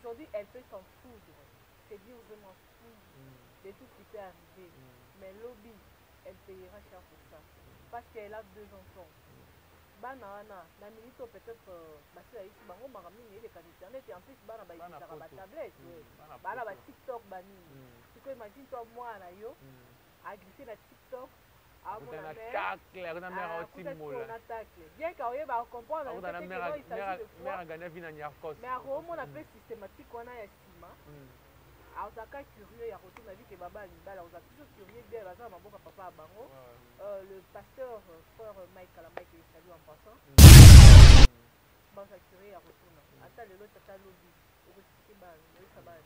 aujourd'hui, elle peut s'en foutre. C'est dire je m'en fous de tout ce qui peut arriver. Mais lobby, elle payera cher pour ça. Parce qu'elle a 2 enfants. Bana na minute peut-être basi ici bango makamini ele kan internet et en plus bana ba utiliser ba tablette bana ba TikTok bani tu peux imaginer toi moi na yo a glisser na TikTok a mon mère bien ka oyeba comprendre mère gagner vina nyarkos mais a romona pe systématique wana ya sima autaka curieux ya retourner vie que baba libala on a toujours curieux bien baza maboka papa bango le pasteur frère Mike Kalamai qui salue en passant baza curieux ya retourner ata lelo tata lobi okosiki bana oyisa bana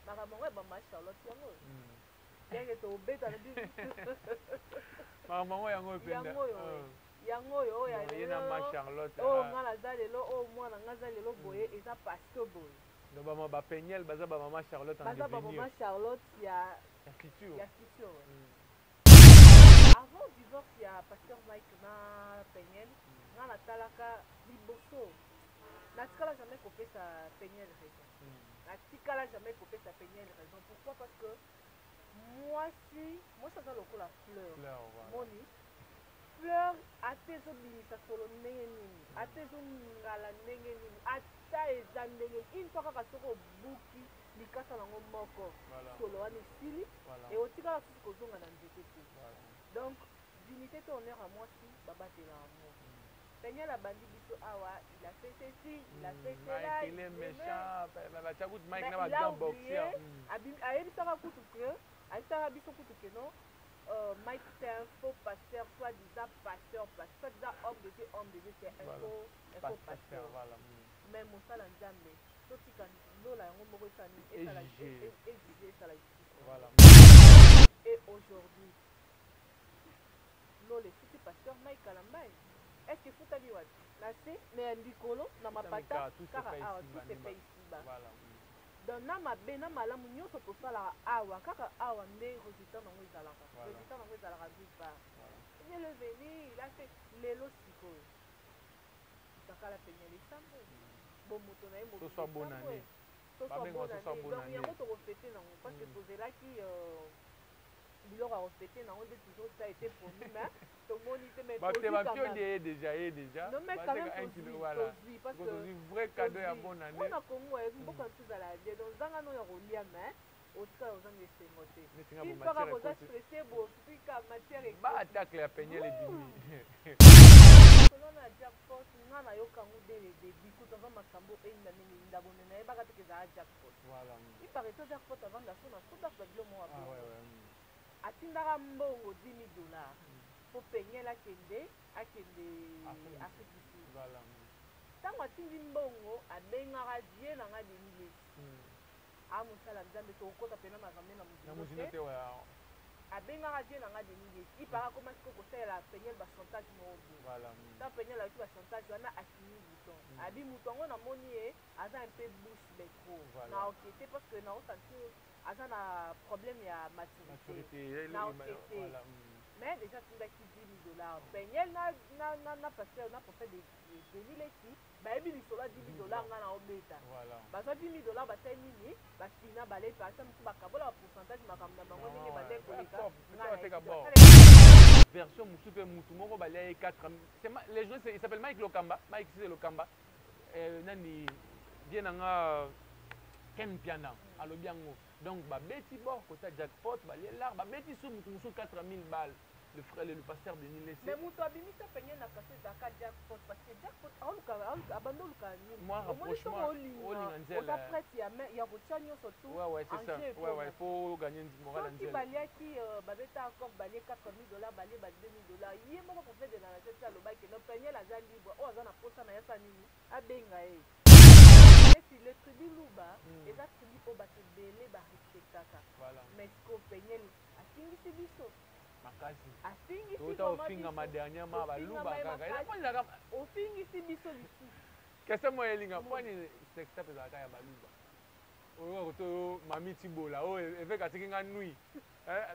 makambo ya mama Charlotte yango bien que to beta na bibi makambo yango penda yango yo ya lelo mama Charlotte oh ngala za lelo oh mwana ngaza lelo boye eza pasteur boye donc ba penyel baza ba mama Charlotte en devenir baza ba mama Charlotte ya futur avant divorce ya pasteur Mike na penyel nga natalaka liboso natikala jamais kopesa penyel raison natikala jamais kopesa penyel raison pourquoi parce que moi aza lokola fleur moni fleur ate ezobimisa solo ndenge nini ate ezongala ndenge nini ata eza ndenge une fois kaka soki obuki likasa nango moko solo wana esili e otikala susu kozonga na nzete te donc dignité to honneur à mwasi babatela yango penyel abandi biso awa il a fait ceci il a fait cela il est méchant mais il a oublié ayebisaka kutu ke ayebisaka biso kutu ke non Mike c'est un faux pasteur, soi-disant pasteur, soi-disant homme de Dieu, c'est un faux pasteur. Voilà. Mais mon salle en jambe, tout ce qui est l'eau là, on m'a exigé ça la justice. Voilà. Et aujourd'hui, l'eau le petit pasteur Mike Kalambai. Est-ce que faut aller là c'est mais un bicolo dans ma patate, car tout se fait ici-bas. Voilà. Donc na mabe na malamu nyonso tosala awa kaka awa nde résultat nango ezalaka résultat nango ezalaka nulle part il est venu il a fait lelo sikoyo takala penyele esambo bon moto na ye moto soit bonne année donc yango tokofete nango parce que tozelaki biloko ya kofete nango nde toujours ça été promis mais tomoni te mais déjà non mais quand même tozwi parce que vrai cadeau ya bonne année mpona kongo mboka mosusu ezala bien donc nzanga no ya kolia mais otikala ozanga esengo te une fois kaka oza stressé bofika matière baattaque ya penyel edimi solo na jackpot nga nayoka ngo dès le début kuta ava makambo eyinda ndenge ndabone nayebaka teke ezala jackpot ipare to jackpot avant daso na sotaka babilo mo wa bongo atindaka mbongo 10 000 dollars po penyel akende Afrique du Sud ntango atindi mbongo abengaka die nanga denilesi amosala nzambe tokokota pena makambe na mozino te abengaka die nanga denilesi ipaka koma siko kosalela penyel bachantage moko boye ntango penyel ayuki bachantage wana asini bouton abi moto yango namoni ye aza un peu bouche betro na okete parce que naosentir aza na problème ya maturité na okete mais déjà tindaki 10 000 dollars penyel na pasteur na prophète denilesi bayebi lisolo ya 10 000 dollars nga na obeta bazwa 10 000 dollars basali nini basina balepa asa mosu bakabola bapourcentage makambo na bango ndenge bale koleka version mosusu mpe mutu moko balia ye 4 les gens il s'appelle Mike Lokamba Mike c'est Lokamba nani bien nanga Ken Piana alobi yango donc babeti bord kota jackpot balie lar babeti su mutu mosusu 4 000 balles le frère le pasteur Denis Lessé mais mutu abimisa penye na kase zaka jackpot parce que jackpot abando luka nini moi rapprochement olinga nzela oza prête ya kotia nyonso tout c'est ça faut gagner moral nzela soki baliaki babeta encore balie 4 000 dollars balie ba 2 000 dollars ye moko prophète de la tête alobaki no penye aza libre oyo aza na posa na yasa nini abenga ye esi le tribu luba eza tribu oyo bato ebele barespectaka mais siko penye asingisi biso makasi ofingama dernièrement baluba kaka ofingisi biso lisusu kese mo elinga mponi spectacle ezalaka ya baluba oyo koto mami tibola oyo eveka atiki nga nui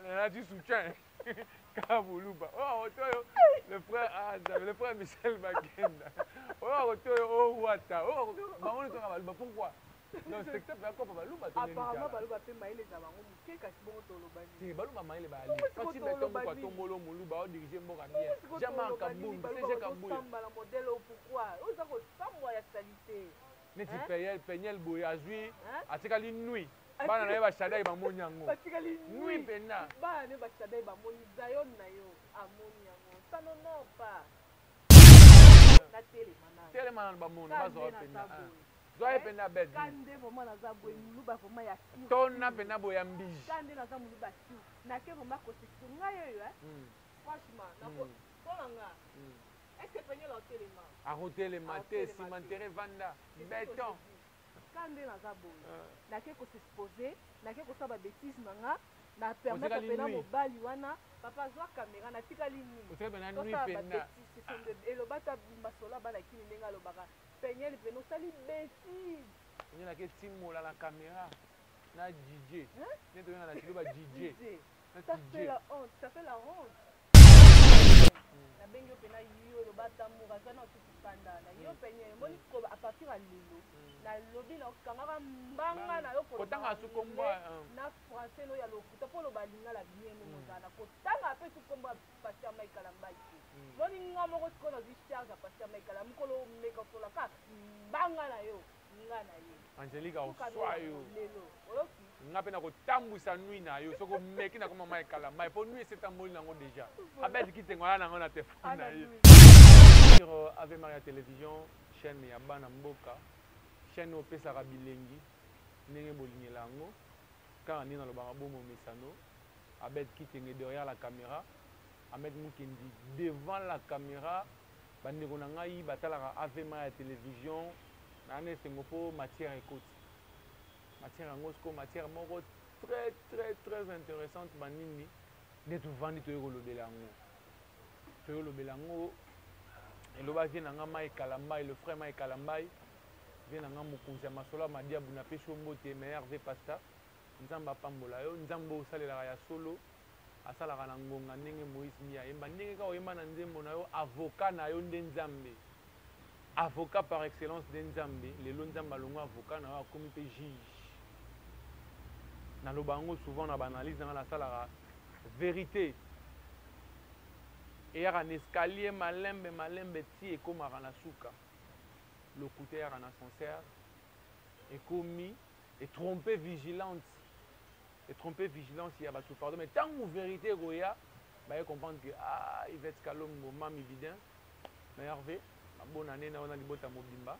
nalati soutien kaka boluba oyo koto le frère Michel Bagenda oyo koto oyo owata oyo bango nitoka baluba pourquoi Non, secteur pe akopa baluba to nini. Apparemment baluba pe maile za bango muke kasi bongo tolobani. Si baluba maile ba ali. Fati beto mo kwa tombolo moluba o diriger mboka bien. Jama kabum, c'est kabouya. Samba la modèle pourquoi? Oza ko samba ya stabilité. Neti penyel boye azwi atikali nuit. Bana na yeba shadai ba monyango. Atikali nuit pena. Bana ne ba shadai ba moni zayon na yo amoni yango. Ça non pas. Na tele mana ba mono bazo pena. Zoe pena bed. Kande vraiment na za boye muluba vraiment ya kiu. Tonna pena boye ambiji. Kande na za muluba kiu. Na ke vraiment ko se ngayo yo franchement na ko tolanga. Est-ce que penyel hotelema? A hotelema te cimentere vanda béton. Kande na za boye. Na ke ko s'exposer, na ke ko sa ba bêtise nanga. Na permettre pena mobali wana papa zwa caméra na tikali nini. Ote pena nuit pena. Et le bata masola bala kini nenga lo baka. Penyel peno sali bêtise. On a que timola la caméra. Na DJ. Né to na tiloba DJ. Ça fait la honte, ça fait la honte. Na bengo pena yo lo bata mura kana tutu panda na yo penyel moni ko à partir à lelo. Na lobi na kangaka mbanga na yo kotanga sukomba na français no ya lokuta polo balinga la bien no mozana kotanga pe sukomba pasteur Michael Ambai loni ngamo ko kona zishaga pasteur Michael mukolo meka kola ka mbanga na yo nga na ye Angelique oswayo lelo oyoki nga pe na kotambwisa nuit na yo soko meki na koma Michael Ambai po nuit c'est tamboli nango déjà abeti kitengo na ngo na téléphone na ye sur Ave Maria Télévision chaîne ya bana mboka chaîne opesaka bilengi ndenge bolingela yango kaka nde nalobaka bomomesano abet kitenge derrière la caméra amet mukendi devant la caméra bandeko na ngai batalaka Ave Maria Télévision nana esengo mpo matière ekoti matière yango siko matière moko très très très intéressante banini nde tovandi toyei kolobela yango eloba vie na nga Michael Ambai le frère Michael Ambai na nga mokonzi ya masolo madiabu na pesi mbote meilleur ve pasta nzambe apambola yo nzambe osalelaka ya solo asalaka na ngonga ndenge Moïse Mia yemba ndenge kaka oyemba na nzembo na yo avocat na yo nde nzambe avocat par excellence nde nzambe lelo nzambe alongo avocat na yo akomi mpe juge naloba yango souvent na baanalyse na nga nasalaka vérité eyaka na escalier malembe ti ekomaka na suka lokuta à ascenseur et commis et tromper vigilance il y a tout pardon mais tant que vérité goya bah comprendre que il va être calme moment évident mais Hervé bonne année na on a libota mobimba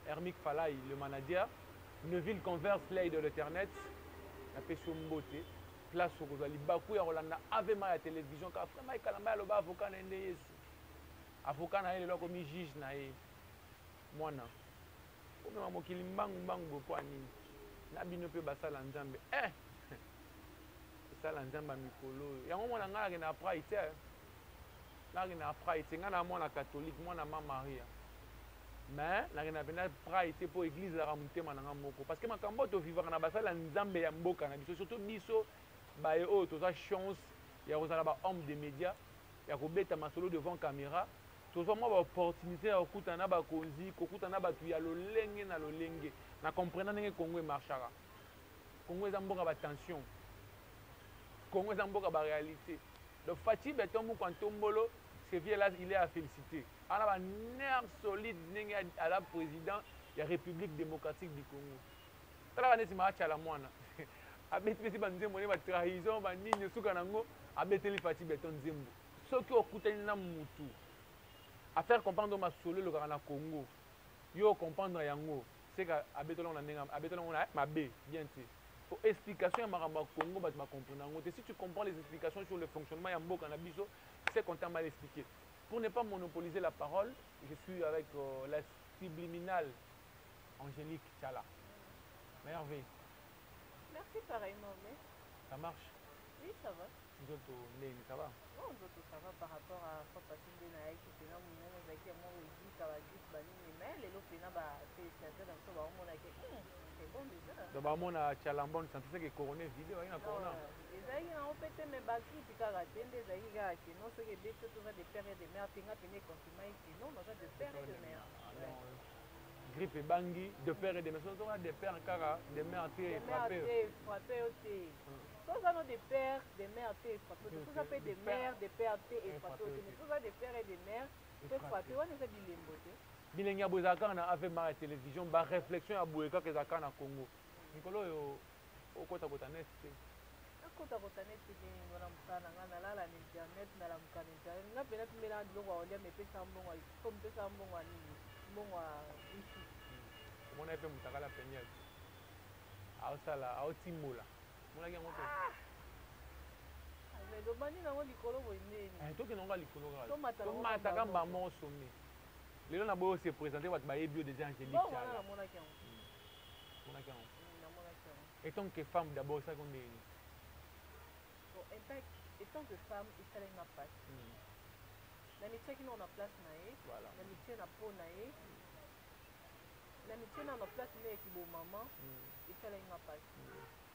Hermic Falay le manager Neuville converse l'aide de l'internet la pêche mbote place au kozali baku ya Rolanda Ave Maria Télévision ka vraiment kalamba lo ba avocat na ndé Yesu avocat na ele lo komi juge na ye mwana omema mokili mbangu bopo anini na bino mpe basala nzambe esala nzambe ya mikolo oyo yango mwana ngai nakende na pride te nakende na pride te ngai na mwana catholique mwana ma maria mais nakende na pena pride te mpo église ezalaka motema na ngai moko parce que makambo oyo tovivaka na basala nzambe ya mboka na biso surtout biso baye oyo toza chance ya kozala bahomme de média ya kobeta masolo devant caméra tozwa mwa baopportunité ya kokutana na bakonzi kokutana na bato ya lolenge na lolenge na comprendre ndenge Congo emarchaka Congo eza mboka batension Congo eza mboka baréalité donc Fati Beton Mukwa Ntombolo ce vieux là il est à féliciter ana banerve solide ndenge ala président ya République démocratique du Congo talaka neti maachala mwana abeteli banzembo ne batrahison banini suka nango abeteli Fati Beton nzembo soki okutani na mutu à faire comprendre ma solo le Ghana Congo yo comprendre yango c'est que abetolong na ndenga abetolong na mabe bien tu pour explication ya makambo Congo ba comprendre yango si tu comprends les explications sur le fonctionnement ya mboka na biso c'est qu'on t'a mal expliqué pour ne pas monopoliser la parole je suis avec la subliminale Angélique Tchala merveille merci pareillement mais ça marche oui ça va ça va non ça va par rapport à papa Sindena qui pena mon zaki mo dit ka ba dit banini mais les lots pena ba téléspectateurs dans so ba mona ke c'est bon déjà donc ba mona Tchalambon ça c'est que couronner vidéo ina corona ezaki na opete me ba critique ka tende ezaki ka ke non ce que beto to va de père et de mère pinga pene confinement ici non on va de père et de mère grippe et bangui, de père et de mère. On a des pères car des mères qui frappé. Tous ont des pères, des mères qui frappé. Tous ont fait des mères, des pères qui frappé. Tous ont des pères et des mères qui frappé. On a fait des limbotés. Bilenga bozaka na ave ma télévision ba réflexion ya boyeka ke zaka na Congo. Nikolo yo okota kota net. Akota kota net ke ngona mutana ngana lala ni internet na la mukana internet. Na pena tumela ndongo wa me pesa mbongo comme pesa mbongo ni mbongo ici. Mona pe mutakala penyel. Aosala aotimula. Mona ki ngoto. Mais do bani na ngo likolo boyeni. To ke nonga likolo ga. To mata kamba mo somi. Les gens ont se présenter votre bio des angéliques. Et tant que femme, d'abord, ça qu'on est. Et tant que femme, il fallait une place. L'amitié qui n'a pas place, l'amitié n'a pas naïe. L'amitié n'a pas place, mais qui est maman, il fallait une place.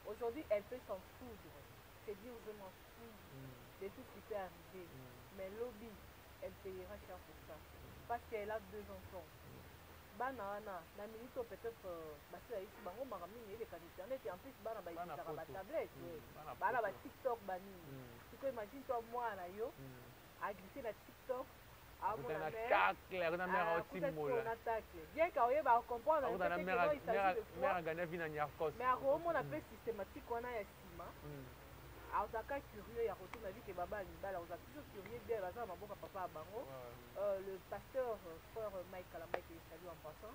Aujourd'hui, elle peut s'en foutre. C'est dire je m'en fous de tout ce qui peut arriver. Mais lobby, elle payera cher pour ça. Parce qu'elle a 2 enfants. Banana, la minute peut-être parce que bango maramini les internet et en plus bana ba ba tablette, bana ba TikTok bani. Tu peux imaginer toi moi na yo a glisser la TikTok à mon mère. La mère aussi mola. Bien qu'on y va comprendre que la mère gagner vie na nyarkos. Mais à on appelle systématique on a estima. Alors, ça cas curieux, il y a retour ma vie que Baba Alibala, on a toujours curieux bien, parce que ma boca papa à Bango, le pasteur frère Mike Kalamba qui est salué en passant,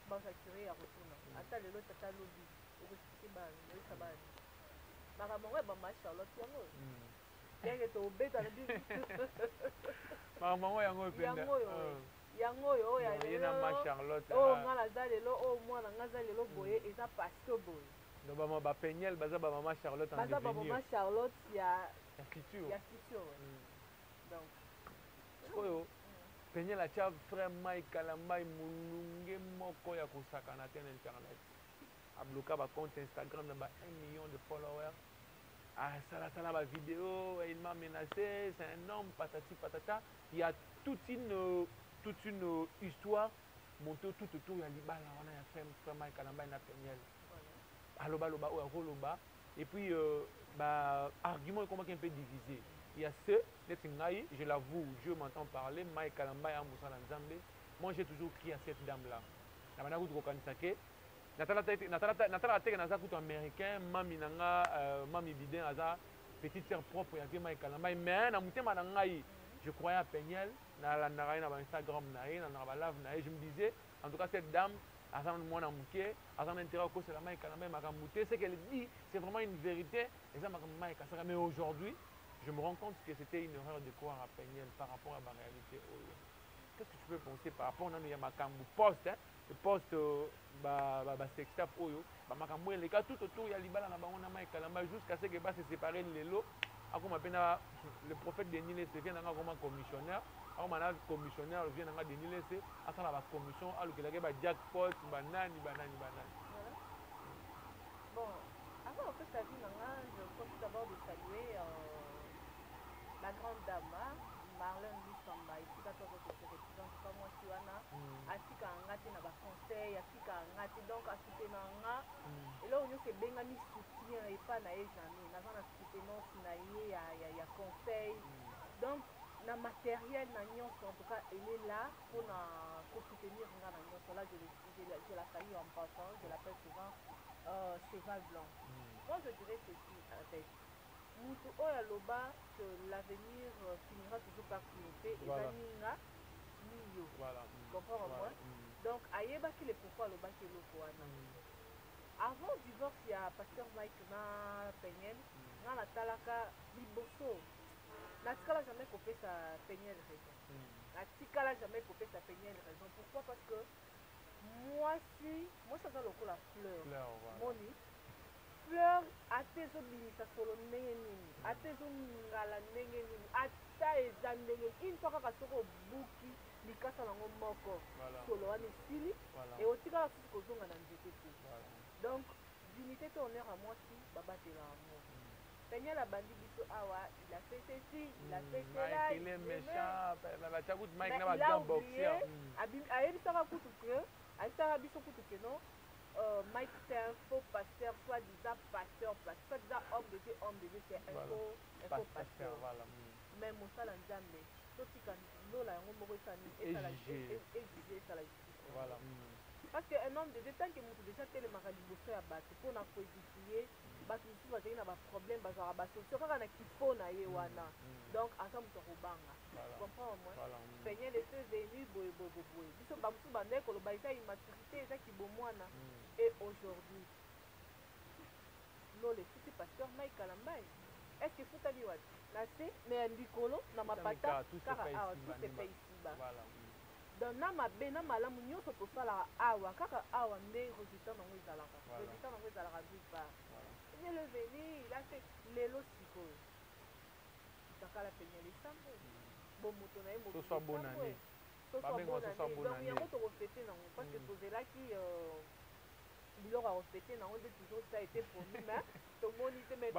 bon, ça curieux, il y a retour. Attends, le lot, t'as lobby, et que c'est ban, le sabbat. Maman, ouais, maman, Charlotte, yango. Bien que tu es bête à la vie. Maman, ouais, yango, yango, yo, il y a ma Charlotte. Oh, moi, la zale, oh, moi, la zale, le boye, et ça passe au boye. Donc maman Pegnel, baza maman Charlotte en devenir. Baza maman Charlotte, il y a futur. Il y a futur. Donc oyo Pegnel a tia frère Mike Kalambai mulunge moko ya kosakana ten internet. A bloqué ba compte Instagram na ba 1 million de followers. Ah ça la vidéo, il m'a menacé, c'est un homme patati patata. Il y a toute une histoire montée tout autour ya libala wana ya frère Mike Kalambai na Pegnel. Aloba ou Roloba. Et puis, argument est un peu divisé. Il y a ceux, je l'avoue, Dieu m'entend parler, Mike Kalamba et Amoussa Nzambe. Moi, j'ai toujours crié à cette dame-là. La manière dont Natala Tek Naza Koutou américain, Mami Nanga, Mami Biden, Aza, petite sœur propre, il y a Mike Kalamba. Mais, je croyais à Pegnel, dans Instagram, dans la live, je me disais, en tout cas, cette dame, ce qu'elle dit, c'est vraiment une vérité. Mais aujourd'hui, je me rends compte que c'était une erreur de croire à Pegnel par rapport à ma réalité. Qu'est-ce que tu peux penser par rapport à Makambu poste, le poste sextap Oyo, Makambu les cas tout autour, il y a Libala jusqu'à ce que va se séparer les lots. Le prophète Denis Lessé vient comme commissionnaire. Alors, le commissionnaire vient de Denis Lessé. À la commission, alors qu'il y a jackpot, banane. Bon, avant que ça vienne, je profite d'abord de saluer la grande dame, Marlène Lussamba. Ici, d'accord, je suis représentante comme moi, Siwana. Asika Angati na ba conseil, Asika Angati, donc à soutenir Anga. Et là, on a fait bien mis soutien et pas naïe jamais. Nous avons soutenance naïe, il y a conseil. Donc, le matériel, en tout cas, elle est là pour soutenir Anga. Là, je la salue en passant, je l'appelle souvent cheval blanc. Moi, je dirais ceci en fait. Moutou Oyaloba, que l'avenir finira toujours par triompher. Et Baninga, Niyo. Comprends-moi? Donc, Ayeba qui est pourquoi le bac est le avant le divorce, il y a pasteur Mike na Pegnel, na la talaka liboso. Natikala jamais coupé sa Pegnel raison. Natikala jamais coupé sa Pegnel raison. Pourquoi? Parce que moi ça va le coup la fleur. Moni. Fleur à tes obéis, ça solo nengeni. À tes ngala nengeni. À ta ezandenge. Une fois que tu as bouki, likasa nango moko. Solo ane sili. Et aussi quand tu kozonga na nzete. Donc, dignité et honneur à moi si Baba te l'amour. Pegnel a bandi biso awa, il a fait ceci, il a fait cela. Il est méchant, il a oublié, a eu ça que aitaka biso kutu ke non Mike c'est un faux pasteur, soit disant pasteur, soit disant homme de Dieu, c'est un faux pasteur. Voilà. Mais mosala nzambe totika lola yango moko esala exige esala justice. Voilà. Parce qu'un homme de Dieu, tant que moto déjà telemaka liboso ya bato mpona koédifier bato mosusu bazali na baproblème bazwaka basolution kaka na kifo na ye wana. Donc aza moto akobanga comprendre moi peigne les feux venus boye biso bamosusu bandeki koloba eza immaturité eza kibomwana. Et aujourd'hui lola efuti pasteur Mike Kalambai est-ce que futali wati na se na ya likolo na mapata kaka awa tout se fait ici-bas. Donc na mabe na malamu nyonso tosalaka awa kaka awa nde résultat nango ezalaka résultat nango ezalaka d'une part il est venu il a fait lelo sikoyo takala peigne lisambo bon moto na ye moto soit bonne année donc yango tokofete nango parce que tozelaki biloko ya kofete nango nde toujours ça a été promis mais tomoni te mais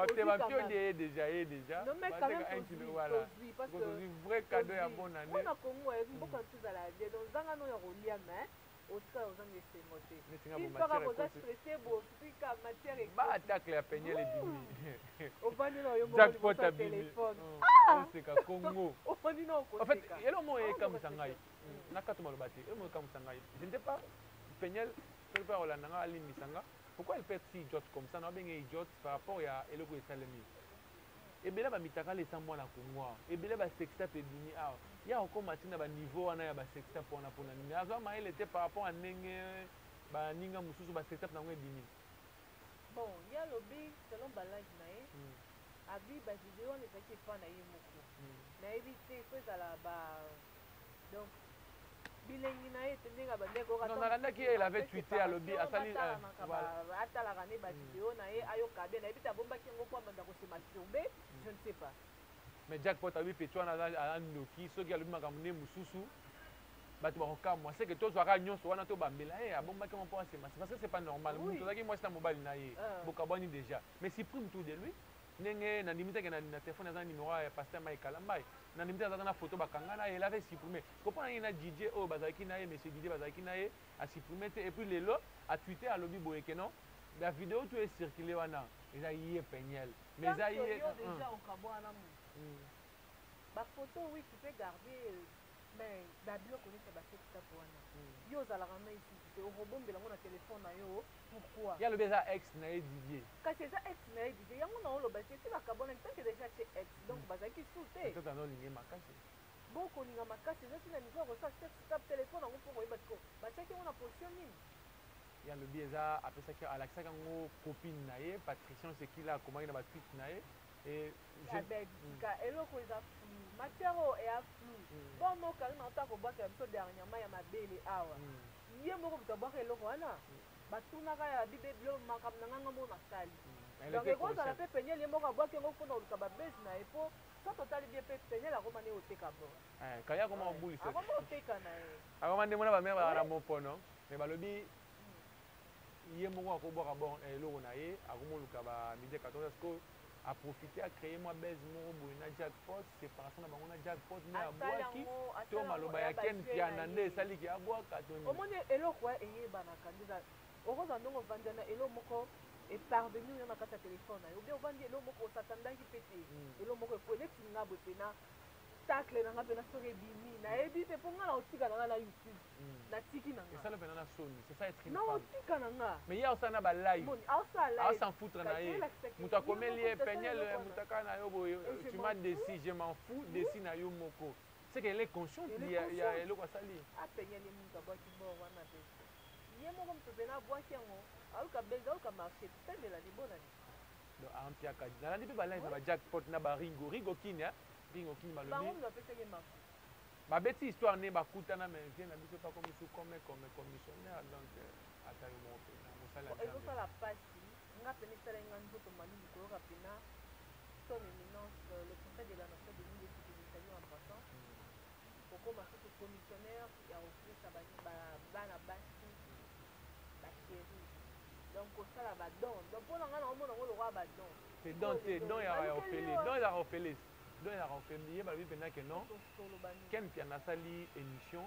déjà non mais quand même tozwi parce que vrai cadeau ya bonne année mpona kongo mboka ntu ezala bien donc zanga no ya kolia mais otika ozanga esengo te ipaka koza stressé bofika matière baatacle ya penyele ebimi ovandi na yo jackpot abimi oseka kongo ovandi na okoseka en fait elo mo ekamwisa ngai nakati maloba te elo mo ekamwisa ngai je ne sais pas penyele quelque part olanda nga alimbisa nga pourquoi elle peut être si idiote comme ça na babenge idiote par rapport ya eloko esalemi ebele bamitaka lesa mwana komwa ebele basextape ebimi awa ya okoma ntina baniveau wana ya basextape wana mpona nini azwa mayele te par rapport a ndenge baninga mosusu basextape nango ebimi bon ye alobi selon balage na ye abi bavideo wana ezalaki epa na ye moko nayebi te po ezala donc bilengi na ye te ndenge bandeki ye elave tweete alobi asali atalaka nde bavideo na ye ayoka bien nayebi te abombaki yango po abanda kosemasturbe je ne sais pas mais jackpot abi peti wana aza ndoki soki alobi makambo nde mosusu bato bakokamwa seke tozwaka nyonso wana tobambela ye abombaki yango mpo asemasi parce que c'est pas normal moto azalaki mwasi na mobali na ye bokabwani déjà mais supprime tout de lui ndenge nandimi teke na telefone aza numéro ya pasteur Mike Kalambai nandimi te azaka na photo bakanga na ye elave supprime kopona ye na DJ oyo bazalaki na ye monsieur DJ bazalaki na ye asupprime te et puis lelo atweete alobi boye ke non bavideo to ecircule wana eza ye penyele mais eza ye bafoto oui tu peux garder mais babiloko neti ya basextape wana yo ozalaka na esiki te okobombela yango na telefone na yo pourquoi ye alobi eza ex na ye Didier kasi eza ex na ye Didier yango na oloba te esi bakabona tanke déjà te ex donc bazalaki su te tozana olingi makasi bokolinga makasi eza tina niveau ya kosala sextape telefone yango mpo koyeba siko batiaki yango na position nini ye alobi eza apesaki alakisaki yango copine na ye Patricien Sekila akomaki na batweet na ye eloko eza flou matière oyo eya flou bon mokali na ota kobwaka biso dernièrement ya mabele awa ye moko moto abwaka eloko wana batunaka ya bibebilo makambo na nganga moko nasali donc ekozala mpe penyele ye moko abwaki yango mpona koluka babese na ye mpo so totali bie mpe penyele akoma nde oteka bon kali akoma obulisa akoma oteka na ye akoma nde mona bamere bakala mopono me balobi ye moko akobwaka bon eloko na ye akomoluka bamidi 14 siko aprofite acréer mwa base moko boye na jackpot séparation na bango na jackpot nde abwaki to maloba ya ken piana nde esaliki abwaka omoni eloko eyebanaka nde okozwa ndenge ovandi na eloko moko eparvenu yo na kati ya telefone na yo obie ovandi eloko moko osatandaki mpe te eloko moko epoeletininga boye mpena tacle nanga mpena soki ebimi nayebi mpe mpo nga na otika nanga na youtube natiki nanga esala mpena na soni c'est ça être une na otika nanga mais ye aosala na balive aosan foutre na ye moto akomeli ye penyele moto aka na yo boye tu m'as desi je m'en fous desi na yo moko c'est qu'elle est consciente ya eloko asali apenyele moto abwaki bor wana mpe ye moko moto mpena abwaki yango aluka bese aluka marché tendela libonani donc ampiaka nalandi mpe balive na bajackpot na baringo ringo kini ringo kini balobi babeti histoire nde bakutana mais vie na biso pakomi su comme commissionnaire donc ata yo moko pena mosala ezosala pasi nga pena esala nga nzoto mali likoloka pena son éminence le conseil de la nation de mille esikizisali en passant okoma susu commissionnaire ya kopesa bana basi basheri donc kosala badon donc mpona nga na omona ngo lokwa badon c'est don te don ya ofele don ezaka ofele donc il a refait lié balobi mpena ke non ken mpiana asali émission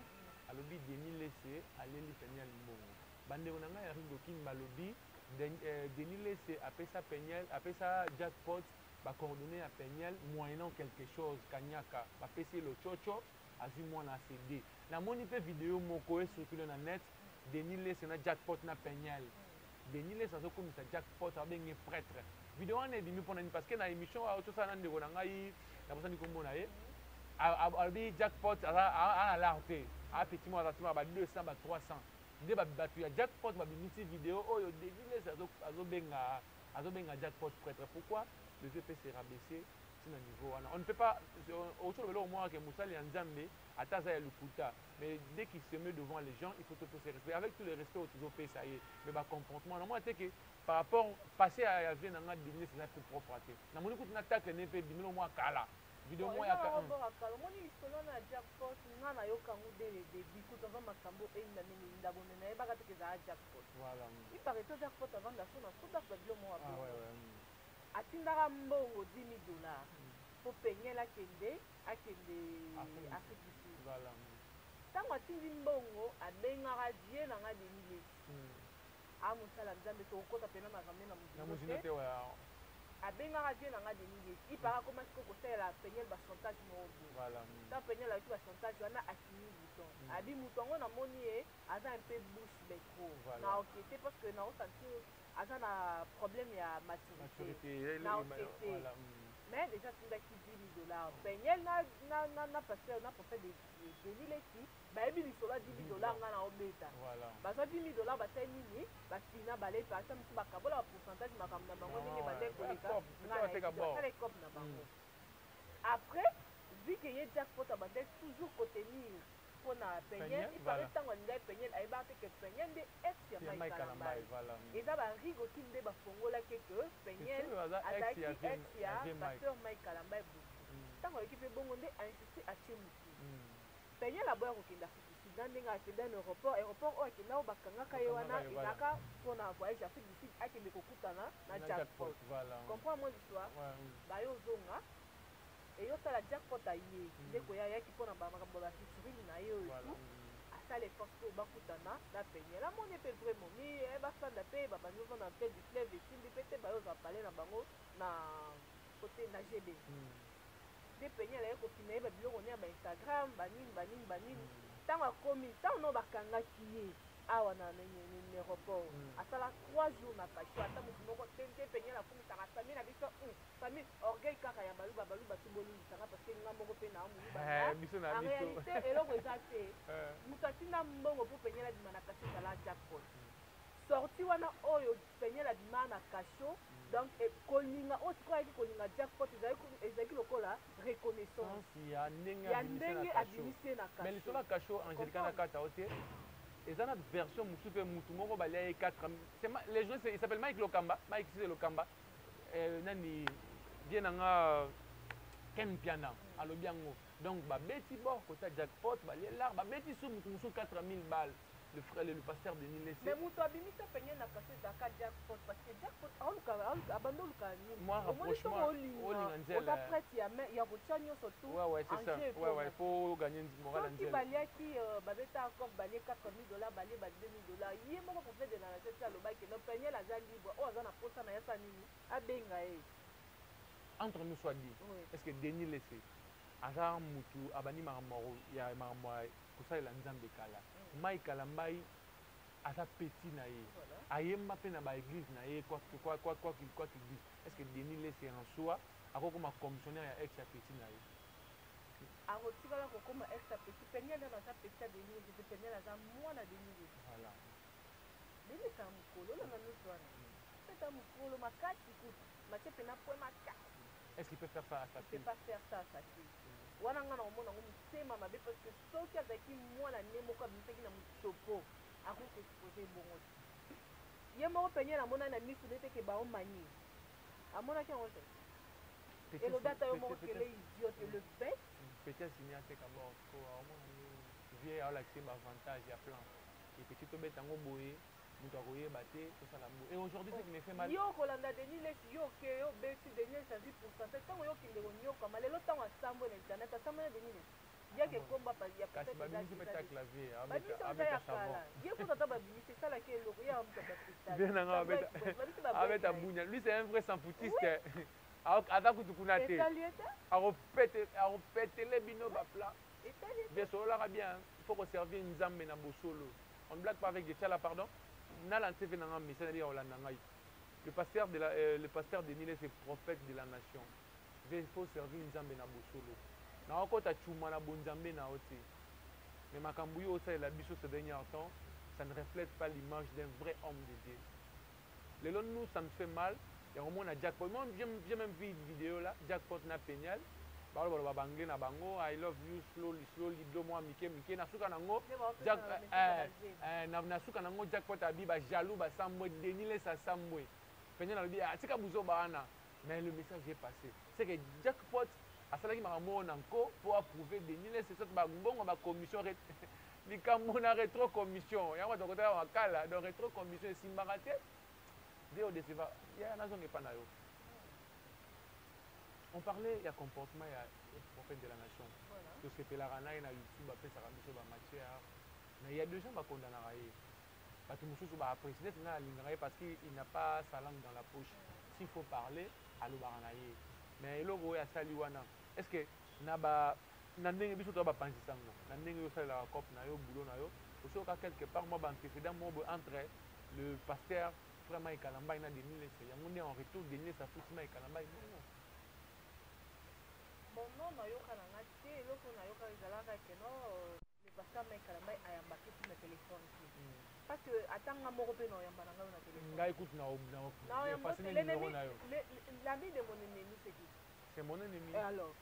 alobi Denis Lessé aleli Peniel mbongo bandeko na ngai ya Rigo King balobi Denis Lessé apesa Peniel apesa jackpot bacoordonné ya Peniel moyennant quelque chose kanyaka bapesi lo chocho azwi mwana CD namoni mpe video moko esirkule na net Denis Lessé na jackpot na Peniel Denis Lessé azokomisa jackpot abenge prêtre video wana ebimi mpona nini parce que na émission tosala na ndeko na ngai naposani kombo na ye alobi jackpot ana lar te apeti mwa azatima ba 200 ba 300 nde bato ya jackpot babimisi video oyo Denis Lessé azobenga jackpot prêtre pourquoi le jeu peut se rabaisser sur un niveau on ne peut pas autour de l'eau moi que Moussa Lianzambe Ataza et Lukuta mais dès qu'il se met devant les gens il faut tout se respecter avec tout le respect au toujours ça y est mais bah comportement moi c'est que par rapport passer à vie dans notre dîner c'est plus propreté na moni kuti na tacle ne pe bimelo moi kala vidéo moi ya kala moni solo na jackpot nga na yoka ngudele début kuta va makambo enda nini ndabone na yeba kate za jackpot voilà il paraît que jackpot avant la sona kuta kwa bilo moi ah ouais atindaka mbongo 10 000 dollars po Peniel akende Afrique du Sud voilà ntango atindi mbongo abengaka die nanga Denis Lessé amosala nzambe tokokota pena makambo na mozino te abengaka die nanga Denis Lessé ipaka koma siko kosalela Peniel bachantage moko voilà ntango Peniel ayuki bachantage wana akimi bouton abi moto yango namoni ye aza un peu bouche betro na okete parce que naosentir aza na problème ya maturité na okete mais déjà tindaki 10 000 dollars Peniel na pasteur na prophète de Denis Lessé bayebi lisolo ya 10 000 dollars nga na obeta bazwa 10 000 dollars basali nini basina balepa ata mosu bakabola bapourcentage makambo na bango ndenge bande koleka basala ecope na bango après vu que ye jackpot abandai toujours kotenir mpona Peniel ipare ntango alingai Peniel ayebaka te ke Peniel nde ex ya Mike Kalambai eza barigo ki nde bafongolaki ke Peniel azalaki ex ya pasteur Mike Kalambai butu ntango aleki mpe bongo nde ainsiste atie motu Peniel aboya kokende Afrique du Sud na ndenge akende na aéroport oyo akende oyo bakangaka ye wana ezalaka mpona voyage Afrique du Sud akende kokutana na jackpot comprend moi l'histoire bayo ozonga eyosala jackpot aye ndeko ye ayaki mpona bamakambo bafiturini na ye oyo tu asala efforce mpo bakutana na Peniel amoni mpe vraiment mi bafanda mpe babandi ozana te du fleuve esimbi mpe te bayoza pale na bango na kote na gb nde Peniel aye kopina ye babiloko ne ya bainstagram banini ntango akomi ntango no bakangaki ye awa na aéroport asala 3 jours na kasho ata motu moko te Peniel akomisaka famille na biso famille orgueil kaka ya baluba ti bolimbisanga parce que nga moko mpe na en réalité eloko eza te moto atinda mbongo mpo Peniel abima na kasho ezala jackpot sorti wana oyo Peniel abima na kasho donc kolinga oyo sikoyo ayaki kolinga jackpot ezalaki lokola reconnaissance ya ndenge abimisi na kasho mais lisolo ya kasho Angelica na kata o te eza na version mosusu mpe mutu moko balia ye 4 les gens il s'appelle Mike Lokamba Mike Cissé Lokamba nani bien nanga Ken Piana alobi yango donc babeti bord kota jackpot balie lar babeti so mutu mosusu 4 000 balles le frère le pasteur Denis Lessé mais moto abimisa Peniel na kasho ezalaka jackpot parce que jackpot abanda oluka nini moi rapprochement olinga nzela oza prête ya kotia nyonso tu ouais pour gagner moral soki baliaki babeta encore balie 4 000 dollars balie ba 2 000 dollars ye moko prophète de la nation alobaki no Peniel aza libre oyo aza na posa na yasa nini abenga ye entre nous soit dit est-ce que Denis Lessé aza mutu abandi makambo ya makambo kosalela nzambe kala Mike Kalambai aza petit na ye ayemba mpe na baéglise na ye quoi qu'il dise est-ce que Denis Lessé en soi akokoma commissionnaire ya ex ya petit na ye akotikala kokoma ex ya petit Peniel nano aza petit ya Denis Lessé Peniel aza mwana Denis Lessé voilà Denis Lessé ya mokolo olanga nyonso wana peta mokolo makasi kutu matie pena pwe makasi est-ce qu'il peut faire ça à sa fille? Il peut pas faire ça à sa fille. Wana nga na omona ngo mutema mabe parce que soki azaki mwana ne moko abimisaki na motopo akoki exposer bongo ye moko Peniel amona na misu nete ke baomani amonaki yango te elobi ata yo moko kele idiote le bête peut-être signer te kabord ko amona vie aolakisi baavantage ya plan et petit tobeta yango boye moto akoyeba te tosala mbo et aujourd'hui ce qui me fait mal yo kolanda Denis Lessé yo ke yo beti Denis Lessé azwi pourcentage ntango yo kende konyokama lelo ntango asambo na internet asambo na Denis Lessé bien que combat pas ya kasi babimisi peta clavier abeta savon bien pour tata babimisi ça la ke loko ya mta bapita bien nga abeta bunya lui c'est un vrai sans foutiste ata kutu kuna te akopetele bino baplat bien sololaka bien il faut conserver nzambe na bosolo on ne blague pas avec des tchala pardon nala ntefe nanga message ali olanda ngai le pasteur de Nile c'est prophète de la nation il faut servir nzambe na bosolo na okota chuma na bonzambe na oti mais makambu yo ça la biso ce dernier temps ça ne reflète pas l'image d'un vrai homme de Dieu les lots nous ça me fait mal et au moins jackpot moi j'ai même vu une vidéo là jackpot na peñal balo babangé na bango I love you slowly do moi mike na suka nango jack na suka nango jackpot abi ba jaloux ba sambo denile sa sambo peñal abi atika buzo bana mais le message est passé c'est que jackpot asalaki makambo nanko pour approuver denile c'est ça ba ngongo ba commission likambo na rétro commission yango tokota wakala donc rétro commission esimbaka te de odeceva ya nazonge pa na yo. On parlait, il y a comportement, il y a le prophète de la nation. Tout ce que la rana na YouTube après ça rabiso ba matière. Mais il y a des gens qui condamnent à railler. Parce que mususu ba apprécier na lingaye parce qu'il n'a pas sa langue dans la poche. S'il faut parler, allo baranaye. Mais logo ya saliwana. Est-ce que na ba na ndenge biso to ba pansisanga. Na ndenge yo sala la cop na yo boulot na yo. Aussi ka quelque part moi ba antécédent mo entre le pasteur vraiment Kalamba ina Denile c'est yango en retour Denile ça fout ma Kalamba non. Bon non nayoka nanga te eloko nayoka ezalaka ke no le pasteur Michael Ambai ayambaki sur le téléphone parce que atanga moko pe na oyamba nanga na téléphone ngai écoute na fasciné numéro na yo l'ami de mon ennemi c'est mon ennemi et alors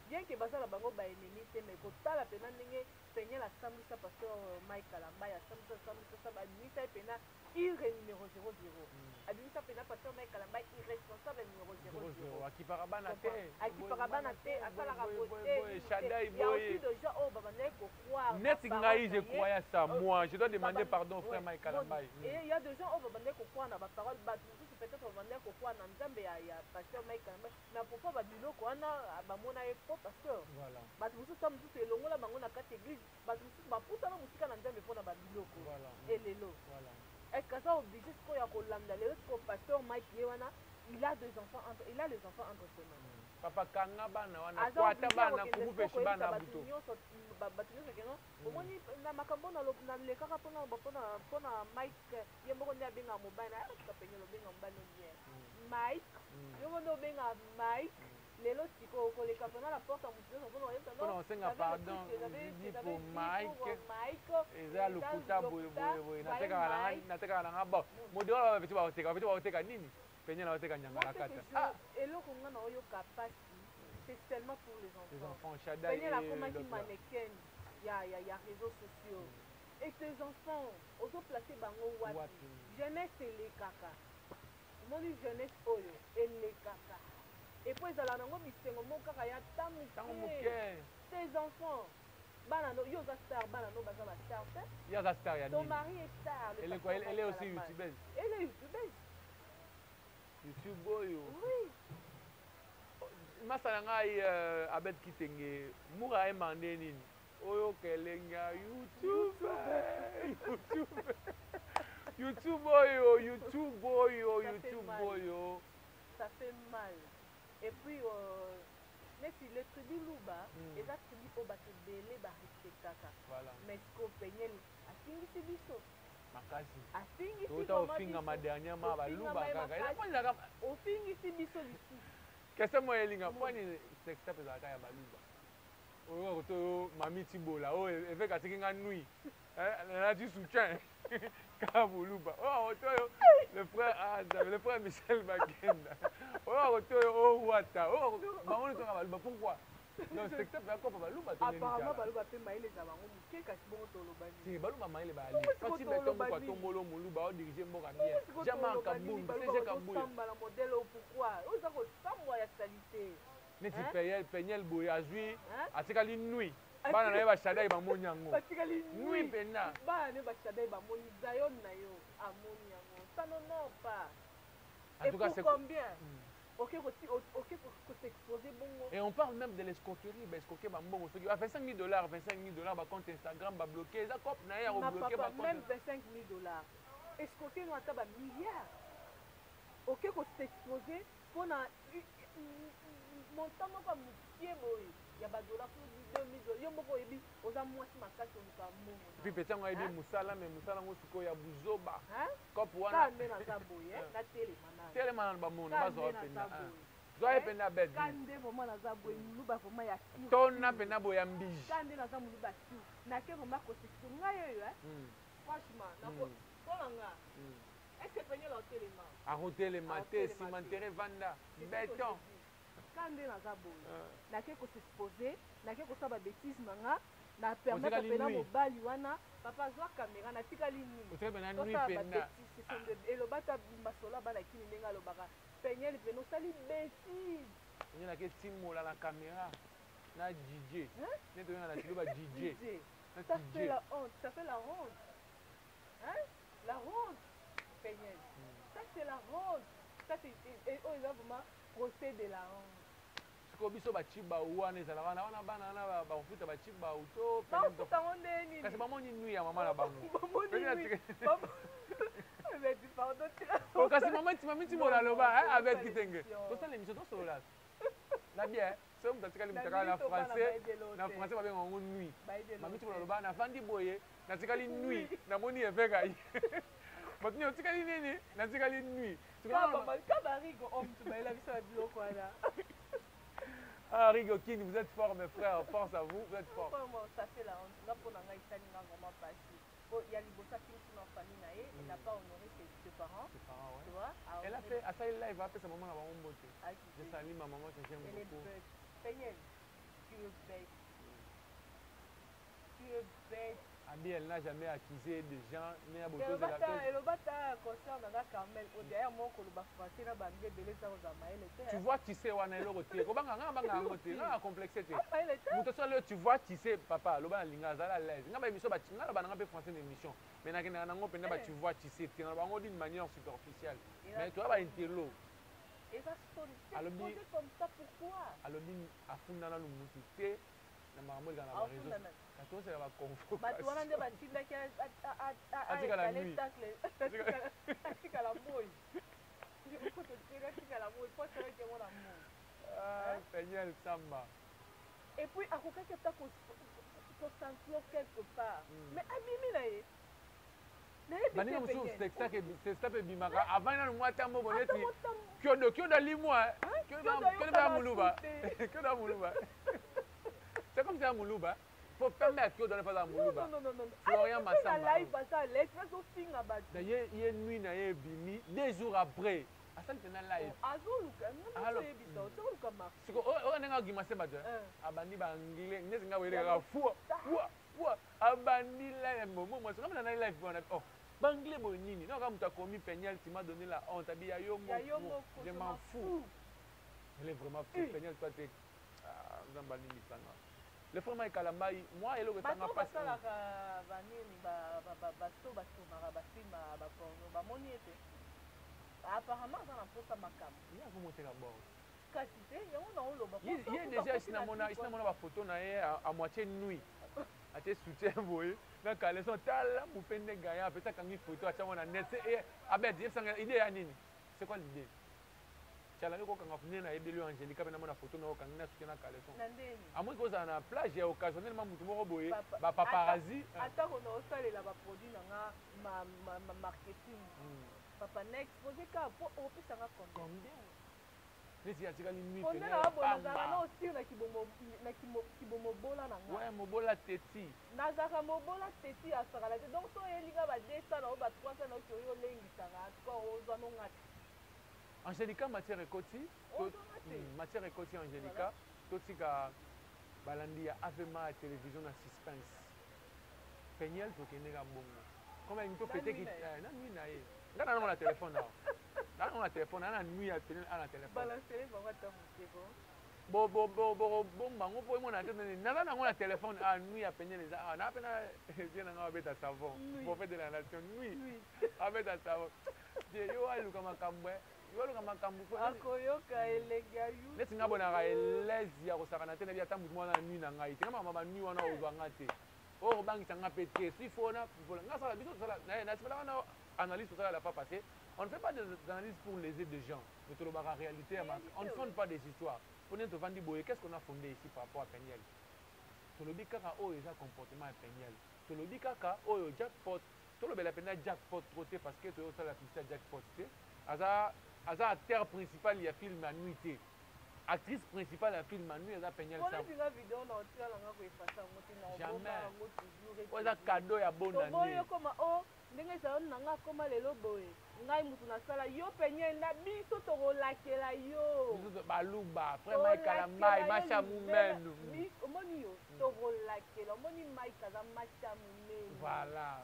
bien que basala bango ba ennemi te mais kotala pena ndenge penya la sambisa pasteur Michael Ambai sambisa ba nimisa pena ire numéro 00 abimisa pena pasteur Michael Ambai irresponsable numéro 00 akiparabana te asalaka bote Shaddai boye aussi déjà oh babandé ko croire net ngai je croyais ça moi je dois demander pardon frère Michael Ambai et il y a des gens oh babandé ko croire na ba parole ba peut-être babandé ko croire na nzambe ya pasteur Michael Ambai mais pourquoi ba biloko wana ba mona e faux pasteur voilà ba tout ça tout elongola bango na kati église ba tout ba puta na musika na nzambe pona ba biloko et lelo voilà est-ce que ça oblige ko ya ko landa le pasteur Mike Yewana il a les enfants entre ses mains papa kanga bana wana kwata bana kubupe shibana buto batu nyonso keno omoni na makambo na lekaka mpona Mike ye moko nde abenga mobali na atika penyelo obenga mobali no bien Mike yongo nde obenga Mike lelo siko koleka mpena la porte ya motu nyonso mpona osenga pardon di po Mike eza lokuta boyeboye natekaka nanga bon modelo bapeti bakoteka nini penye na oteka nyanga na kata eloko nga na oyoka pasi c'est seulement pour les enfants Shaddai penye la komaki mannequin ya réseaux sociaux et tes enfants ozoplace bango wapi jeunesse elekaka omoni jeunesse oyo elekaka et puis ezala nango bisengo moko kaka ya ntango moke tes enfants bana yo oza star bana no baza bastar te yo aza star ya nini ton mari est star elle est aussi youtubeuse elle est youtubeuse YouTube oyo oui masala ngai abet kitenge mura emande nini oyo kelenga YouTube oyo ça fait mal et puis neti le tribu luba eza tribu oyo bato ebele barespectaka mais siko penyeli asingisi biso makasi ofingama dernièrement baluba kaka ofingisi biso lisusu question mo elinga pwani sextap ezalaka ya baluba oyo koto mami tibola oyo eveka tikinga nui nati soutien kaka boluba oyo koto le frère Michel Bagenda oyo koto oyo wata oyo bango toka baluba pourquoi donc secteur ya kopa baluba apparemment baluba pe maile za bango muke kasi bongo tolobani si baluba maile ba ali pasi beto kwa tombolo moluba o diriger mboka bien jamais kabumbi c'est kabumbi samba la modèle pourquoi oza ko samba ya salité neti penyel boy azui atikali nui bana na ye ba Shaddai ba monyango atikali nui pena bana ne ba Shaddai ba moni zayon na yo amoni yango ça non pas en tout cas c'est combien ok s'exposer bongo. Et on parle même de l'escroquerie, bah escroquer bambongo. Ceux qui va 25 000 $, 25 000 $, bah compte Instagram, bah bloquer. Ça cop na ya bloquer bah compte. Même 25 000 $. Escroquer nous ataba milliards. Ok s'exposer pour na montant moko mokie boye. Ya ba dollar pour 2 000 $. Yo moko ebi oza mwasi makasi onika mbongo. Puis peut-être on a ebi musala mais musala ngo siko ya buzoba. Cop wana. Ka nde na zaboye na telemana. Telemana ba mono bazo pena. Zoye pena bed. Kande vraiment na zaboye muluba vraiment ya kiu. Tona pena boya mbiji. Kande na za muluba kiu. Na ke vraiment ko sexo ngayo yo franchement na ko nga. Est-ce que penye la telema? A hotel maté cimentere vanda béton. Kande na zaboye. Na ke ko s'exposer, na ke ko saba bêtise nanga. Na permettre pena mobali wana papa zwa caméra na tikali nini. Otre pena nuit pena. Et le bata masola bana kini ndenga lobaka. Penyel peno sali bêtise. On a que timola la caméra. Na DJ. Ne te na tilo ba DJ. Ça fait la honte, ça fait la honte. Hein? La honte. Penyel. Ça c'est la honte. Ça c'est oh ils ont vraiment procès de la honte. Biso bachiba wana ezala wana bana na ba ofuta bachiba uto ba ofuta ondeni kasi bamoni nui ya mama na bango mais tu pardon o kasi mama ti mona loba avec kitenge to sala émission to solo la la bien c'est mu tatikali mutaka na français ba benga ngo nui mama ti mona loba na fandi boye na tikali nui na moni efeka yi batuni otikali nini na tikali nui ka barigo homme tu ba la biso la biloko wana. Ah, Rigokine, vous êtes fort, mes frères. Force à vous, vous êtes fort. Ça fait la honte. Là, pour l'engager, ça n'a vraiment pas si. Il y a les bossas qui sont en famille, il n'a pas honoré ses parents. Ses parents, ouais. Tu vois? Elle a fait, à ça, il a fait sa maman avant mon beauté. Je salue ma maman que j'aime beaucoup. Penyel, tu es bête. Tu es bête. Abi, elle n'a jamais accusé des gens, mais à beaucoup de la chose. Et le bata concerne la Carmel. Derrière moi, on va passer la bande de l'État aux Amaïles. Tu vois, tu sais, on a le côté. Comment on a complexité. Tu vois, tu sais, papa, le ban linga zala l'aise. N'a pas émission, n'a pas n'importe français d'émission. Mais n'a qu'un ango pena, tu vois, tu sais, tu n'as pas d'une manière superficielle. Mais tu as pas interlo. Et ça se fait comme ça, pourquoi? Alors, à fond dans le moutité. Na maman dans la réseau. Quand on s'est va confondre. Bah tu vois ndeba tinda ki atika la nuit. Atika la boy. Je faut te tirer atika la boy, faut tirer que mon amour. Ah, Penyel Samba. Et puis à quoi que ta ko sentir quelque part. Mais abimi na ye. Bani musu c'est ça pe bimaka avant na mwata mbo boneti. Kyodo limwa. Kyodo muluba. Kyodo muluba. C'est comme ça à Moulouba. Il faut permettre que dans pas à Moulouba. Non. Florian Massamba. D'ailleurs, il y a une nuit, il y a Bimi. 2 jours après, à ça, il y a un live. Alors, c'est quoi? On a un guimacé, Abandi Bangile, Nezinga, il y a un fou. Abandi live. Moi, c'est comme un live. Oh, Bangile Bonini. Non, quand tu as commis Penyel, tu m'as donné la honte. Je m'en fous. Elle est vraiment Penyel, toi, tu es. Le frère Mike Kalambai, moi et le retard pas ça. Apparemment, ça n'a pas ça macam. Il y a vous monter la bord. Il y a déjà ici dans mon photo à moitié nuit. À tes soutiens, vous voyez. Donc, les gens tala pour peine de gagner. Peut-être quand il photo à mon net. Et à bête, idée à Nini. C'est quoi l'idée? Chalani ko kanga funena ebeli Angelica bena mona photo na ko kanga sukena kaleson. Amoi ko za na plage ya occasionnellement mutu moko boye ba paparazzi. Ata ko na osalela ba produit nanga ma marketing. Papa na exposer ka po opesa nga combien? Neti ya tikali nuit pene. On a bona na aussi na kibomo bola nanga. Ouais, mobola teti. Na zaka mobola teti asakala. Donc so elinga ba 200 na ba 300 na ko yo lengisa nga ko ozwa no ngati. Angelica matière ekoti matière ekoti Angelica totika balandi ya AVMA à télévision na suspense Penyel tokeneka bongo comme une to pété qui na nuit na ye ngana na téléphone na na téléphone na nuit ya Penyel na téléphone balancer ba ta muteko bo bango po mona tene na na ngona téléphone a nuit ya Penyel za na pena bien na beta savon pour faire de la nation nuit avec ta savon de yo aluka makambwe yoluka makambo fo akoyoka elenge ya yu neti nga bonaka elezi ya kosakana te na bi ata mutu mwana na nui na ngai te nga makambo banui wana ozwanga te oyo kobangisa nga mpe te si fona nga sala biso tosala nasepelaka na analyse tosala la fois passé on ne fait pas des analyses pour léser des gens mais tolobaka réalité on ne fonde pas des histoires po nini tovandi boye qu'est ce qu'on a fondé ici par rapport à Peniel tolobi kaka oyo eza comportement ya Peniel tolobi kaka oyo jackpot tolobela mpena jackpot trop te parce que toyosala publicité ya jackpot te aza acteur principal ya film ya nuit te actrice principale ya film ya nuit eza Peniel oyo eza cadeau ya bonane ndenge ezalaki na nga akoma lelo boye ngai mutu nasala yo Peniel na biso tokolakela yo baluba vraiment ekala mai masha mumenu omoni yo tokolakela omoni mai kaza masha mumenu voilà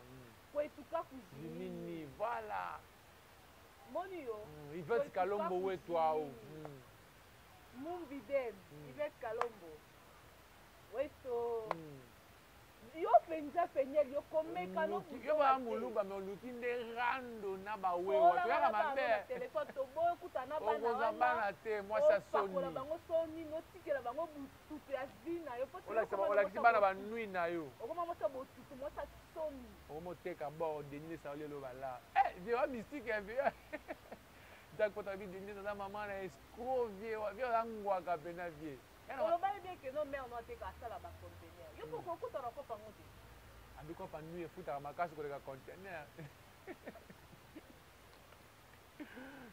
kwetuka kuzimini voilà moni yo Yvette Kalombo wetu ao mumbidem Yvette Kalombo weto yo penza Peniel yo komeka no yo ba muluba me oluki nde rando na bawewa toyaka mabe telefone toboyo kuta na bana bana te mwasa soni okola bango soni notikela bango bututu ya zina yo olakisi bana banui na yo okoma mosa botutu mosa soni okomoteka bord denile saolelo bala viewa mystique ya vie jackpot abi denile aza mama na escro vie ozangwaka pena vie olobali bien ke no mare no ateka asala bacontener yo poko okutana kopango te abikopa nui efutaka makasi koleka contener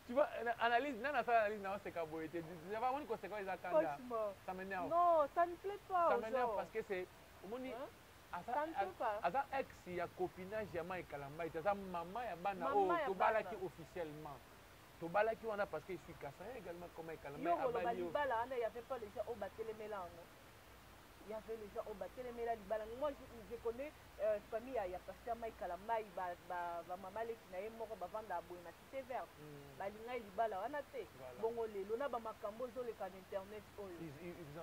tu vois analyse nana asala analyse na oseka boye te omoni koseka eza kanda ça m'énerve non ça ne plaît pas ça m'énerve parce que c'est omoni aza ex ya copinage ya Mike Kalambai te aza mama ya bana oyo tobalaki officiellement tobalaki wana parce que je suis cassé également comme Mike Kalambai abali yo libala wana ya fait pas les gens au batelemela ngo il y avait les gens au batelemela libala moi je connais famille ya pasteur Mike Kalambai ba mama leki na ye moko bavanda aboye na cité verte balinga libala wana te bongo lelo na ba makambo zoleka na internet oyo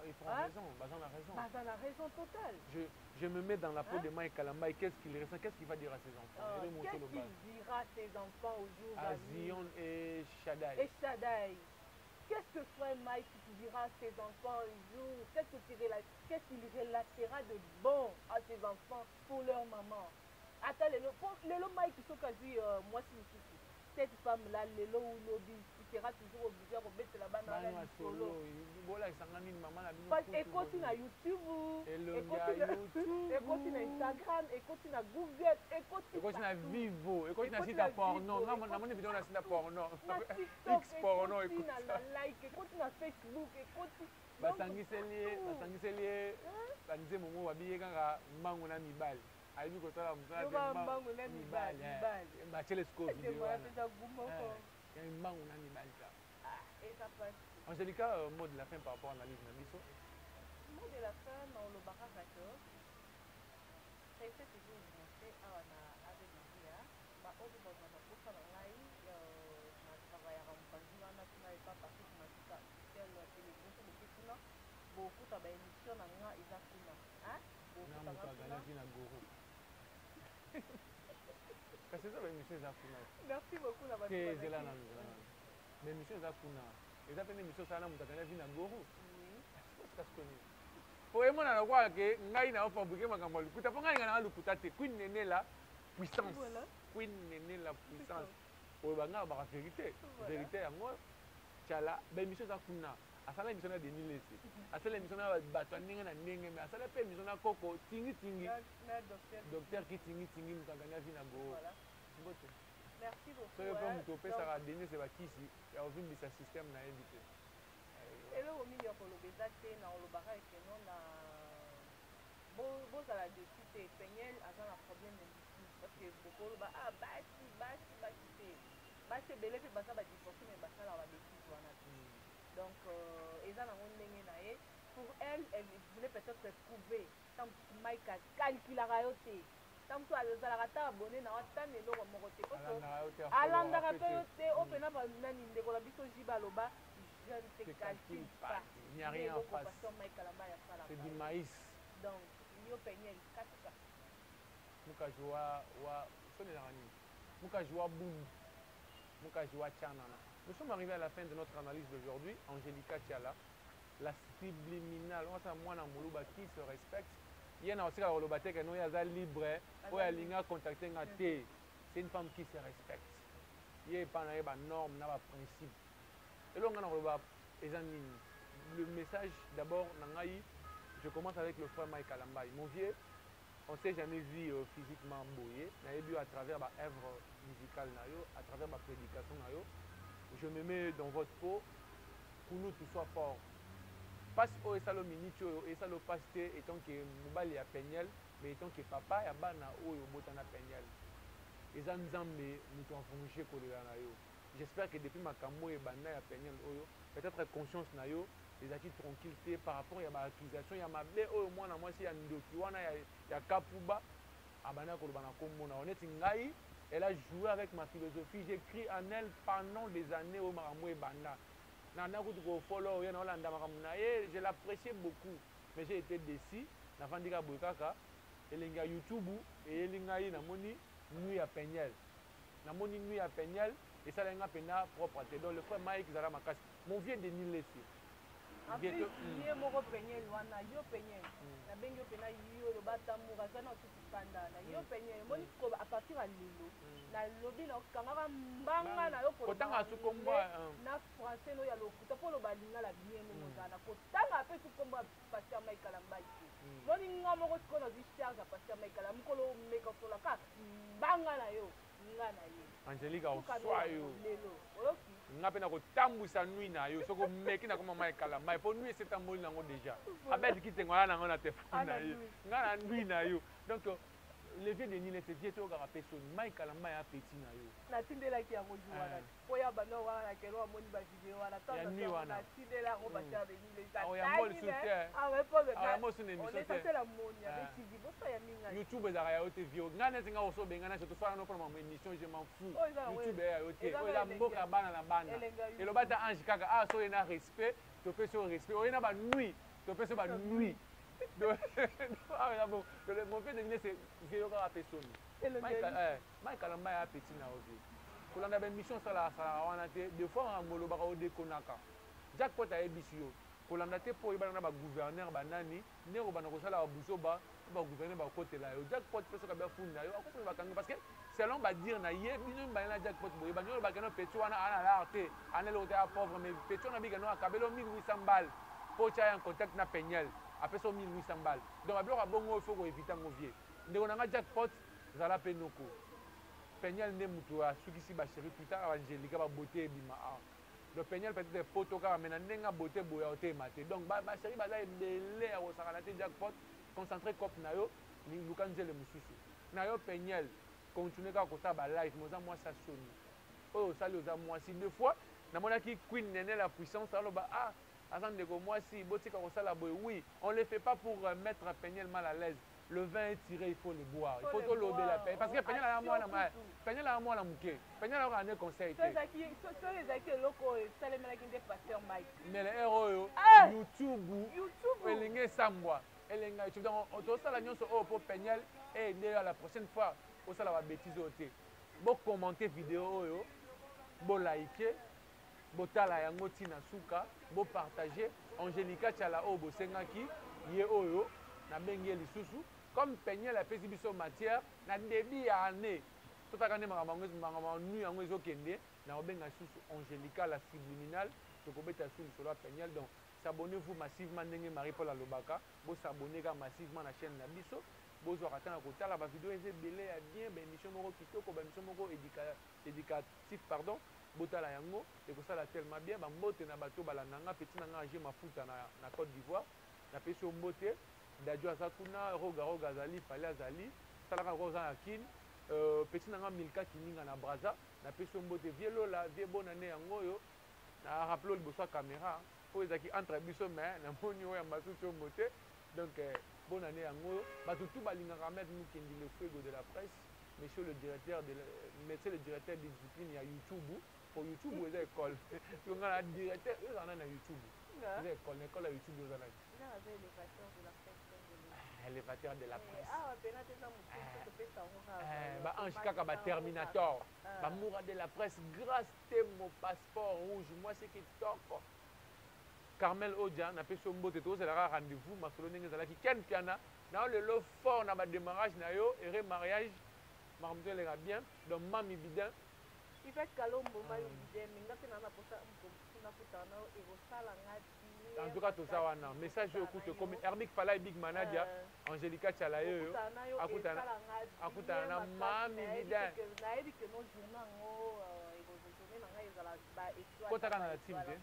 ils font raison bazan a raison totale je me mets dans la peau de Mike Kalambai qu'est-ce qu'il ressent qu'est-ce qu'il va dire à ses enfants qu'est-ce qu'il dira à ses enfants au jour à Zion et Shaddai qu'est-ce que frère Mike dira à ses enfants un jour qu'est-ce qu'il relatera de bon à ses enfants pour leur maman ata lelo Mike sokazi moi si cette femme là lelo ou lobi il sera toujours obligé à remettre la bana na solo bola isangani mama na bino parce ekoti na YouTube ekoti na Instagram ekoti na Google ekoti na Vivo ekoti na site porno na moni video na site porno X porno ekoti na like ekoti na Facebook ekoti basangiseli banze momo babiye kaka mbangu na mibali ayibi kotala mosala mbangu na mibali batelescope video wana mbangu na mibali ta Angélica mot de la fin par rapport à l'analyse na biso mot de la fin na olobaka kaka essaie toujours monter awa na Ave Maria baoyo bazana kosa na ngai na travaillaka mopanzi wana tuna epa parce que masika tele télévision boke kuna bokuta baémission na nga eza kuna bokutangavi na goro kasi eza baémission eza kuna merci beaucoup na ezela na baémission eza kuna eza pene émission osala na moto akangavi na goro kasikoni po emona na kwaka ke ngai na ofabrike makambo ya lukuta mpo ngai nga nanga lukuta te queen nene la puissance oyo bangaka baka vérité yango tiala baémission eza kuna asala émission na Denis Lese asala émission na bato ya ndenge na ndenge me asala mpe émission na koko tingi docteur ki tingi moto agani avi na goo mbote soki mpe moto opesaka Denis bakisi ya ovimbisa système na yebi te eloko mingi ya koloba eza te na olobaka ekeno na bozala dessus te Peniel aza na problème ya justice parce que bokoloba basi te basi ebele mpe baza badivorce me basala babétise wana te donc eza nango ndenge na ye pour elle voulait peut-être prouver tant Mike akalkulaka yo te tant moto azalaka ta abone na wa tana eloko moko te alandaka mpe yo te o mpena banani ndeko na biso ji baloba je ne te calcule pas. Il n'y a rien en face. C'est du maïs. Donc, yo Peniel katika. Muka joa wa sonne la rani. Muka joa boum. Nous sommes arrivés à la fin de notre analyse d'aujourd'hui. Angelica Tiala, la subliminale, qui se respecte. Il y a aussi libre, c'est une femme qui se respecte. Il y a des normes, des principes. Et là, le message d'abord, je commence avec le frère Mike Alambay. Mon vieux, on ne s'est jamais vu physiquement boyé. On a vu à travers l'œuvre musicale, à travers ma prédication. Je me mets dans votre peau pour nous tous soient forts. Parce que ça le minute et ça le pasteur étant que mobile ya pegnel mais étant que papa ya bana oyo botana pegnel. Et ça nous amène nous enfoncer kolela na yo. J'espère que depuis ma camo et bana ya pegnel oyo peut-être conscience na yo les acquis tranquillité par rapport à ma accusation ya mabe oyo mwana mwasi ya ndoki wana ya kapuba abana ko bana komona honnête ngai elle a joué avec ma philosophie, j'ai écrit en elle pendant des années au maramou et bana. Je l'appréciais beaucoup, mais j'ai été déçu. Nafandika Boukaka, elinga YouTube et elinga namoni nuit à Pegnel. Namoni nuit à Pegnel et ça lenga pena propre. Donc le frère Mike Zara Makas, mon vieux Denis Lessi. En plus, il y a mon Pegnel, yo Pegnel. La bengo pena yo le batamu razana tout scandale. Yo Pegnel, moni à partir à Lilo. Na lobby na kangaka mbanga na yo kotanga sukomba na français no ya lokuta po lo balinga la bien no mozana kotanga pe sukomba pasteur Mike Alambay loni ngamo ko kono di charge pasteur Mike Alambay mukolo meka fola ka mbanga na yo nga na ye Angelica oswayo lelo oyoki nga pe na kotambusa nuit na yo soko meki na koma Mike Alambay po nuit c'est tamboli nango déjà abel ki tengola nango na téléphone na yo nga na nuit na yo donc le vieux de Nile c'est vieux toga personne Mike Alambay a petit na yo na tindela ki ya moju wana po ya bano wana kelo amoni ba video wana tanda na tindela ko ba ta Nile ça ya mol soutien ah po de ah mo sune mi soutien on est c'est la monia avec TV bosa ya minga YouTube za ya ote vieux ngana singa oso benga na surtout soit na pour ma émission je m'en fous YouTube ya ote o la mboka bana na bana et le bata ange kaka ah so na respect to pe so respect o na ba nuit to pe so ba nuit mon fait de venir c'est vieux à personne. Mike Alambay a petit na ovi. Pour la mission ça la wana te deux fois en molo ba o de konaka. Jackpot a ebisio. Pour la te pour ibana ba gouverneur ba nani, ne ko bana ko sala buso ba gouverneur ba côté là. Jackpot peso ka ba funda yo. Ako ba kanga parce que selon ba dire na ye bino ba na jackpot boye ba ba kano petit wana ana la arte, ana lo te pauvre mais petit wana bi kano akabelo 1800 balles. Pour cha en contact na Pegnel. Après son 1800 balles. Donc, il faut éviter mon vieux. Donc, on a un jackpot, Zala Penoko. Pegnel ne mutua, ceux qui s'y chéri plus tard, Angelica va beauté et bima. Donc, Pegnel peut-être des potos, mais n'a pas beauté, boyoté, maté. Donc, ma chérie, va aller belé à Osaranaté jackpot, concentré comme Nayo, nous quand j'ai le moussusu. Nayo Pegnel, continuez à côté de live, moi ça sonne. Oh, salut aux amours. Si deux fois, n'a pas qui Queen Néné la puissance, alors, ah, oui, on ne le fait pas pour mettre Pegnel mal à l'aise. Le vin est tiré, il faut le boire. Il faut tout l'obéir la paix. Parce que Pegnel a moi la main. Pegnel a moi la mouquet. Pegnel a un conseil. Mais les héros, YouTube, Elinge Samboa, Elinga, tu vois, on ça la nuance pour Pegnel et la prochaine fois, on ça la bêtise au thé. Bon commenter vidéo, bon liker. Botala yango tina suka bo partager Angelica Tiala o bosengaki ye oyo na bengi lisusu comme Pegnel la pesi biso matière na début ya année totaka ne mangama nu yango ezokende na obenga susu Angelica la subliminale to kobeta sur solo Pegnel donc s'abonnez-vous massivement ndenge Marie Paul Alobaka bo s'abonner massivement na chaîne na biso bozo ratana kotala ba vidéo eze belé ya bien ba émission moko kitoko ba émission moko éducatif pardon botala yango et que ça la tellement bien ba mbote na bato balandanga petit na nga mafuta na Côte d'Ivoire na pesi mbote dajo asakuna roga zali fale azali talaka ko za kin petit na nga milka kininga na braza na pesi mbote vielo la vie bonne année yango yo na rappelo le bossa caméra pour ezaki entre biso mais na moni o ya masuto mbote donc bonne année yango bato tout balinga mettre nous kendi le fuego de la presse monsieur le directeur de le directeur de discipline ya YouTube pour YouTube ou les écoles on a la directeur eux en a na YouTube les écoles l'école à YouTube aux là avec les facteurs de la presse élévateur de la presse. Ange kaka ba Terminator. Ba moura de la presse grâce à mon passeport rouge. Moi c'est qui toko. Carmel Odia n'a pas son mot de tout, c'est la rendez-vous. Ma solo n'est pas qui ken piana. Dans le lot fort dans ma démarrage na yo et mariage. Marmite les bien. Donc mami bidin. Il fait calombo mami bidin. Minga pe na posa na putana et vos salangati. En tout cas, tout ça, on a message écoute comme Hermic Fala Big Manadia, Angelica Chalayo, Akutana, Mami Vida. Kota kana la team de?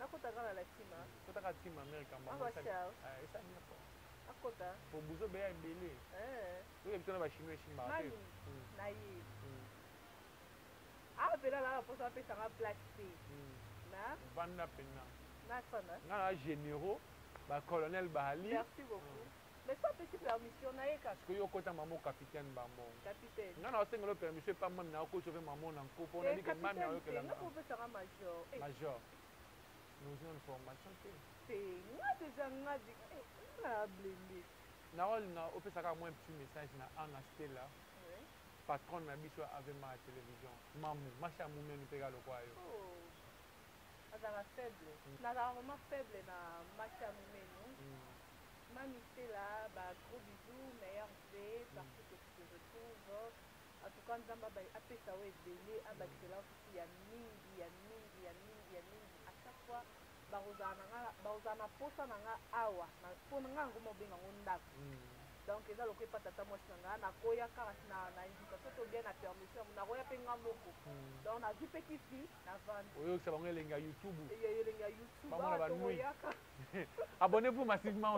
Nakota kana la team. Kota kana team American. Ça n'y a pas. Akota. Pour Bouzo Béa Mbélé. Oui, et puis on va chinois chinois. Mami, naïe. Ah, ben là, pour ça, ça va placer. Na? Vanda Pena. Nana généraux, colonel Bahali. Merci beaucoup. Mais ça petite permission na yeka. Parce que yo kota maman capitaine bambo. Capitaine. Nana osenga lo permission pas même na ko sauver maman na ko pour na dit que maman yo que la. Na ko faire un major. Major. Nous avons une formation. C'est moi déjà nga dit na blende. Na ol na o pesa ka moi un petit message na Anna Stella. Oui. Patron na biso avec ma télévision. Mamu, macha mu menu pega lo kwa yo. Nazala faible. Nazala vraiment faible na match à nous. Mami c'est là, gros bisous, meilleur V, partout que tu te retrouves. En tout cas, nous avons appelé ça ouais délai, excellence aussi, il y a mingi. À chaque fois, bauzana posa nanga awa, na ponanga ngomo benga ngondako. Donc eza lokwe patata mwasi nanga na koya kaka na indication to bien na permission na koya penga moko. Donc na zipe kifi na vendre. Oyo ça va ngelenga YouTube. Et yelenga YouTube. Abonnez-vous massivement.